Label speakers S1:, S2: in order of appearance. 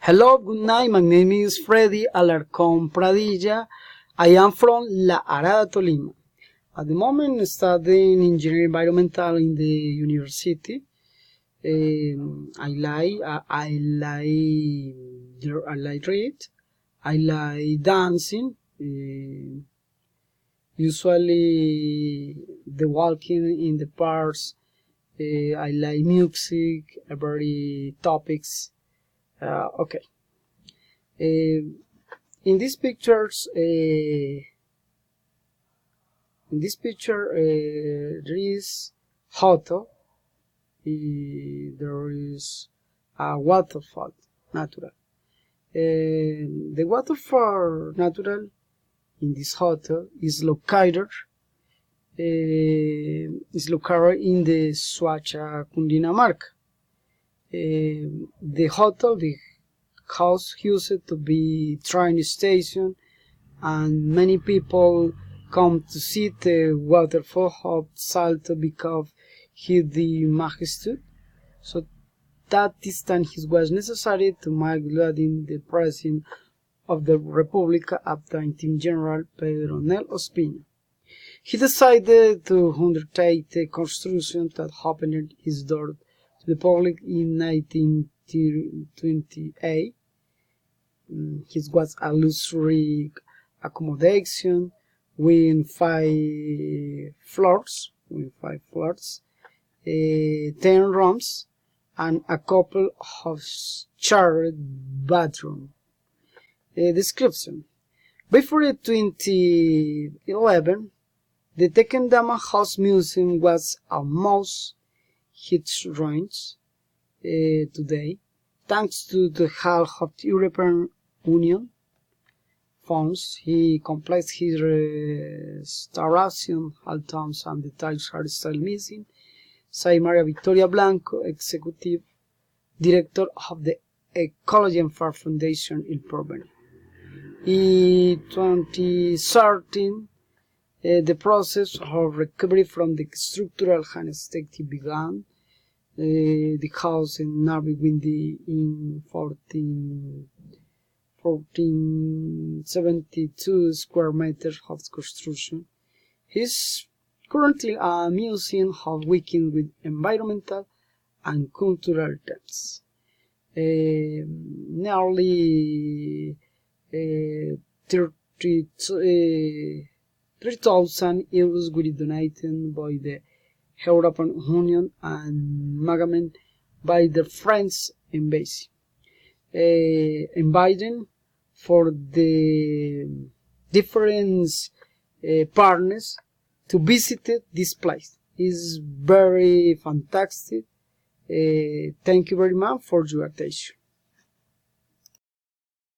S1: Hello, good night. My name is Freddy Alarcón Pradilla. I am from La Arada, Tolima. At the moment, studying engineering environmental in the university. I like read. I like dancing. Usually, the walking in the parks. I like music, every topics. Okay. In these pictures, there is hotel. There is a waterfall, natural. The waterfall natural in this hotel is located in the Suacha, Cundinamarca. The house used to be train station, and many people come to see the waterfall of Salto because the magnitude. So that distance was necessary to make leading the president of the Republic Acting General Pedro Nel Ospina. He decided to undertake the construction that opened his door to the public in 1928. It was a luxury accommodation with 5 floors, 10 rooms, and a couple of shared bathrooms. Description. Before 2011, the Tequendama House Museum was almost its ruins today, thanks to the help of the European Union funds. He completes his restoration. All tombs and details are still missing. Say Maria Victoria Blanco, Executive Director of the Ecology and Farm Foundation Il Porvenir. In 2013, the process of recovery from the structural anesthesia began. The house in Narvi Windy in 1472 square meters of construction is currently a museum of working with environmental and cultural themes. Nearly 3,000 euros were donated by the European Union and Magamen by the French embassy, inviting for the different partners to visit this place. It's very fantastic. Thank you very much for your attention.